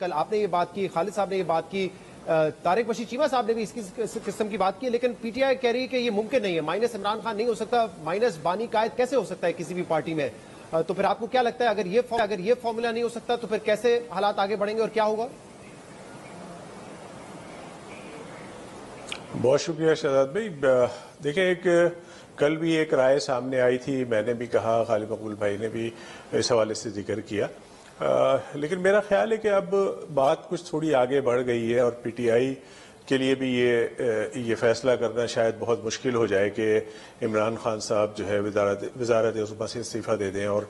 کل آپ نے یہ بات کی, خالد صاحب نے یہ بات کی, طارق بشیر چیمہ صاحب نے بھی اس قسم کی بات کی, لیکن پی ٹی آئی کہہ رہی ہے کہ یہ ممکن نہیں ہے, مائنس عمران خان نہیں ہو سکتا, مائنس بانی قائد کیسے ہو سکتا ہے کسی بھی پارٹی میں؟ تو پھر آپ کو کیا لگتا ہے اگر یہ فارمولا نہیں ہو سکتا تو پھر کیسے حالات آگے بڑھیں گے اور کیا ہوگا؟ بہت شکریہ شہزاد بھائی. دیکھیں, کل بھی ایک رائے سامنے آئی تھی, میں نے بھی کہا, خالد مقبول بھائی نے بھی اس حوالے سے ذکر کیا, لیکن میرا خیال ہے کہ اب بات کچھ تھوڑی آگے بڑھ گئی ہے اور پی ٹی آئی کے لیے بھی یہ فیصلہ کرنا شاید بہت مشکل ہو جائے کہ عمران خان صاحب جو ہے وزارت عظمیٰ سے استعفیٰ دے دیں اور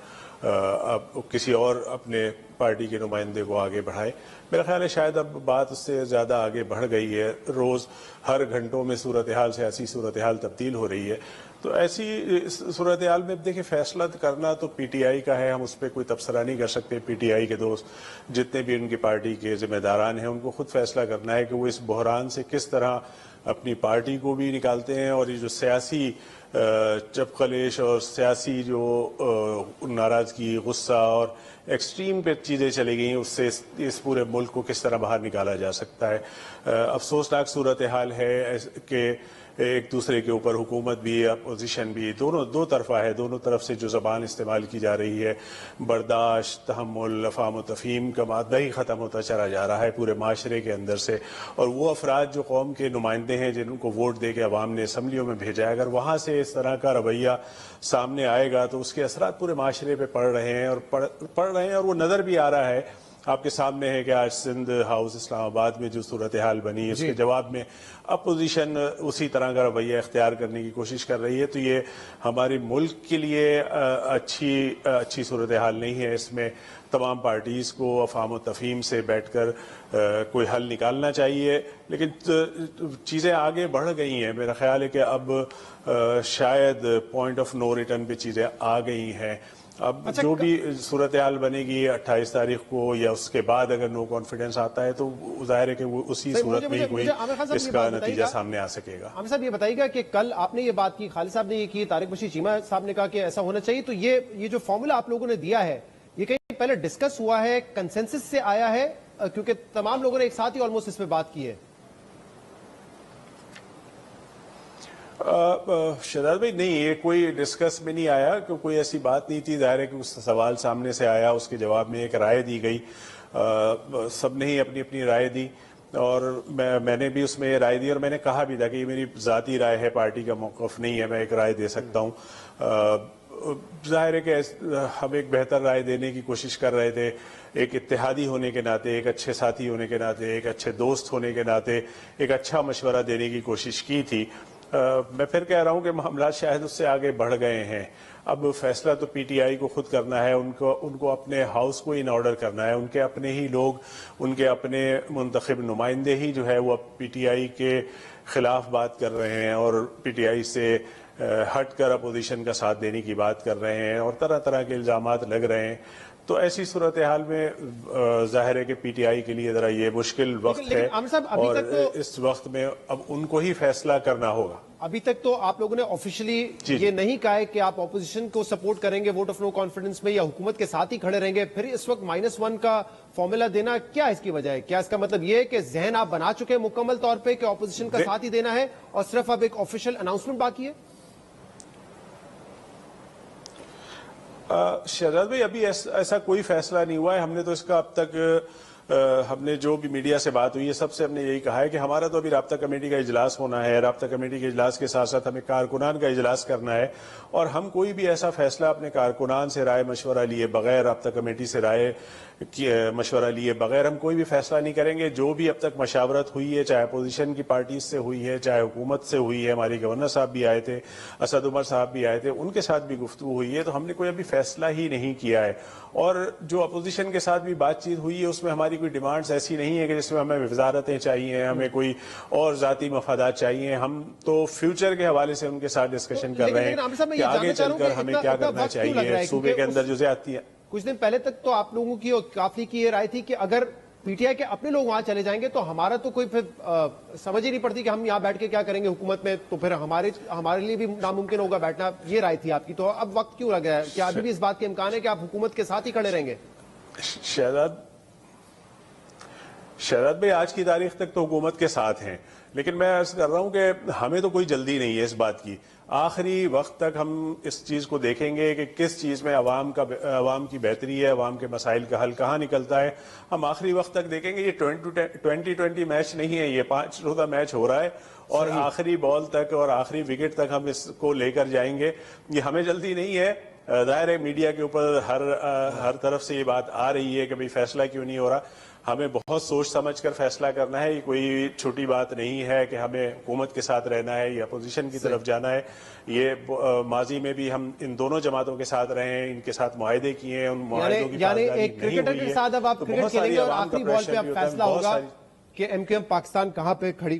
اب کسی اور اپنے پارٹی کے نمائندے کو آگے بڑھائے. میرا خیال ہے شاید اب بات اس سے زیادہ آگے بڑھ گئی ہے, روز ہر گھنٹوں میں صورتحال, سیاسی صورتحال تبدیل ہو رہی ہے. تو ایسی صورتحال میں دیکھیں فیصلہ کرنا تو پی ٹی آئی کا ہے, ہم اس پہ کوئی تبصرہ نہیں کر سکتے. پی ٹی آئی کے دوست جتنے بھی ان کی پارٹی کے ذمہ داران ہیں ان کو خود فیصلہ کرنا ہے کہ وہ اس بحران سے کس طرح اپنی پارٹی کو بھی نکالتے ہیں, اور یہ جو سیاسی چپقلش اور سیاسی جو ناراضگی, غصہ اور ایکسٹریم پہ چیزیں چلی گئی ہیں, اس سے اس پورے ملک کو کس طرح باہر نکالا جا سکتا ہے. افسوسناک صورتحال ہے کہ ایک دوسرے کے اوپر حکومت بھی, اپوزیشن بھی, دو طرفہ ہے. دونوں طرف سے جو زبان استعمال کی جا رہی ہے, برداشت, تحمل, افہام و تفہیم کا مادہ ہی ختم ہوتا چلا جا رہا ہے پورے معاشرے کے اندر سے. اور وہ افراد جو قوم کے نمائندے ہیں, جن کو ووٹ دے کے عوام نے اسمبلیوں میں بھیجا ہے, اگر وہاں سے اس طرح کا رویہ سامنے آئے گا تو اس کے اثرات پورے معاشرے پہ پڑ رہے ہیں اور وہ نظر بھی آ رہا ہے. آپ کے سامنے ہے کہ آج سندھ ہاؤس اسلام آباد میں جو صورتحال بنی, اس کے جواب میں اپوزیشن اسی طرح کا رویہ اختیار کرنے کی کوشش کر رہی ہے. تو یہ ہمارے ملک کے لیے اچھی صورتحال نہیں ہے. اس میں تمام پارٹیز کو افہام و تفہیم سے بیٹھ کر کوئی حل نکالنا چاہیے. لیکن چیزیں آگے بڑھ گئی ہیں, میرا خیال ہے کہ اب شاید پوائنٹ آف نو ریٹرن پہ چیزیں آ گئی ہیں. اب جو بھی صورتحال بنے گی 28 تاریخ کو یا اس کے بعد اگر نو کانفیڈنس آتا ہے تو ظاہر ہے کہ وہ اسی صورت میں ہی کوئی اس کا نتیجہ سامنے آ سکے گا. عامر صاحب یہ بتائیے گا کہ کل آپ نے یہ بات کی, خالد صاحب نے یہ کی, طارق بشیر چیمہ صاحب نے کہا کہ ایسا ہونا چاہیے, تو یہ جو فارمولا آپ لوگوں نے دیا ہے یہ کہیں پہلے ڈسکس ہوا ہے, کنسنسس سے آیا ہے, کیونکہ تمام لوگوں نے ایک ساتھ ہی آلموسٹ اس پہ بات کی ہے؟ شہزاد بھائی نہیں, یہ کوئی ڈسکس میں نہیں آیا, کہ کوئی ایسی بات نہیں تھی. ظاہر ہے کہ اس سوال سامنے سے آیا, اس کے جواب میں ایک رائے دی گئی, سب نے ہی اپنی اپنی رائے دی, اور میں نے بھی اس میں یہ رائے دی, اور میں نے کہا بھی تھا کہ یہ میری ذاتی رائے ہے, پارٹی کا موقف نہیں ہے, میں ایک رائے دے سکتا ہوں. ظاہر ہے کہ ہم ایک بہتر رائے دینے کی کوشش کر رہے تھے, ایک اتحادی ہونے کے ناطے, ایک اچھے ساتھی ہونے کے ناطے, ایک اچھے دوست ہونے کے ناطے ایک اچھا مشورہ دینے کی کوشش کی تھی. میں پھر کہہ رہا ہوں کہ معاملات شاید اس سے آگے بڑھ گئے ہیں. اب فیصلہ تو پی ٹی آئی کو خود کرنا ہے, ان کو اپنے ہاؤس کو ان آرڈر کرنا ہے. ان کے اپنے ہی لوگ, ان کے اپنے منتخب نمائندے ہی جو ہے وہ پی ٹی آئی کے خلاف بات کر رہے ہیں, اور پی ٹی آئی سے ہٹ کر اپوزیشن کا ساتھ دینے کی بات کر رہے ہیں, اور طرح طرح کے الزامات لگ رہے ہیں. تو ایسی صورتحال میں ظاہر ہے کہ پی ٹی آئی کے لیے ذرا یہ مشکل وقت ہے, اور اس وقت میں اب ان کو ہی فیصلہ کرنا ہوگا. ابھی تک تو آپ لوگوں نے آفیشلی یہ نہیں کہا ہے کہ آپ اپوزیشن کو سپورٹ کریں گے ووٹ آف نو کانفیڈنس میں, یا حکومت کے ساتھ ہی کھڑے رہیں گے. پھر اس وقت -1 کا فارمولا دینا کیا اس کی وجہ ہے؟ کیا اس کا مطلب یہ ہے کہ ذہن آپ بنا چکے ہیں مکمل طور پہ کہ اپوزیشن کا ساتھ ہی دینا ہے, اور صرف اب ایک آفیشیل اناؤنسمنٹ باقی ہے؟ شہزاد بھائی ابھی ایسا کوئی فیصلہ نہیں ہوا ہے. ہم نے تو اس کا اب تک ہم نے جو بھی میڈیا سے بات ہوئی ہے سب سے ہم نے یہی کہا ہے کہ ہمارا تو ابھی رابطہ کمیٹی کا اجلاس ہونا ہے, رابطہ کمیٹی کے اجلاس کے ساتھ ساتھ ہمیں کارکنان کا اجلاس کرنا ہے, اور ہم کوئی بھی ایسا فیصلہ اپنے کارکنان سے رائے مشورہ لیے بغیر, رابطہ کمیٹی سے رائے مشورہ لیے بغیر ہم کوئی بھی فیصلہ نہیں کریں گے. جو بھی اب تک مشاورت ہوئی ہے, چاہے اپوزیشن کی پارٹیز سے ہوئی ہے, چاہے حکومت سے ہوئی ہے, ہماری گورنر صاحب بھی آئے تھے, اسد عمر صاحب بھی آئے تھے, ان کے ساتھ بھی گفتگو ہوئی ہے, تو ہم نے کوئی ابھی فیصلہ ہی نہیں کیا ہے. اور جو اپوزیشن کے ساتھ بھی بات چیت ہوئی ہے اس میں ہماری کوئی ڈیمانڈز ایسی نہیں ہے کہ جس میں ہمیں وزارتیں چاہیے, ہمیں کوئی اور ذاتی مفادات چاہیے. ہم تو فیوچر کے حوالے سے ان کے ساتھ ڈسکشن کر رہے ہیں کہ آگے چل کر ہمیں کیا کرنا چاہیے صوبے کے اندر جو زیادتی ہے. کچھ دن پہلے تک تو آپ لوگوں کی اور کافی کی یہ رائے تھی کہ اگر پی ٹی آئی کے اپنے لوگ وہاں چلے جائیں گے تو ہمارا تو کوئی پھر سمجھ ہی نہیں پڑتی کہ ہم یہاں بیٹھ کے کیا کریں گے حکومت میں, تو پھر ہمارے لیے بھی ناممکن ہوگا بیٹھنا. یہ رائے تھی آپ کی, تو اب وقت کیوں لگ رہا ہے؟ کیا ابھی بھی اس بات کے امکان ہے کہ آپ حکومت کے ساتھ ہی کھڑے رہیں گے؟ شہزاد بھائی آج کی تاریخ تک تو حکومت کے ساتھ ہیں، لیکن میں عرض کر رہا ہوں کہ ہمیں تو کوئی جلدی نہیں ہے اس بات کی. آخری وقت تک ہم اس چیز کو دیکھیں گے کہ کس چیز میں عوام کی بہتری ہے، عوام کے مسائل کا حل کہاں نکلتا ہے. ہم آخری وقت تک دیکھیں گے. یہ 2020 میچ نہیں ہے، یہ 5 روزہ میچ ہو رہا ہے اور آخری بال تک اور آخری وکٹ تک ہم اس کو لے کر جائیں گے. یہ ہمیں جلدی نہیں ہے. ظاہر ہے میڈیا کے اوپر ہر طرف سے یہ بات آ رہی ہے کہ بھئی فیصلہ کیوں نہیں ہو رہا. ہمیں بہت سوچ سمجھ کر فیصلہ کرنا ہے. یہ کوئی چھوٹی بات نہیں ہے کہ ہمیں حکومت کے ساتھ رہنا ہے یا اپوزیشن کی طرف جانا ہے. یہ ماضی میں بھی ہم ان دونوں جماعتوں کے ساتھ رہے ہیں، ان کے ساتھ معاہدے کیے ہیں، ان معاہدوں کی یعنی پاسداری ایک نہیں کرکٹر ہوئی کے ہے. ساتھ اب آپ تو کرکٹ بہت ساری کھیلیں گے اور عوام کا آخری بال پہ پریشر اب بھی ہوتا ہے. فیصلہ ہوگا کہ ایم کیو ایم پاکستان کہاں پہ کھڑی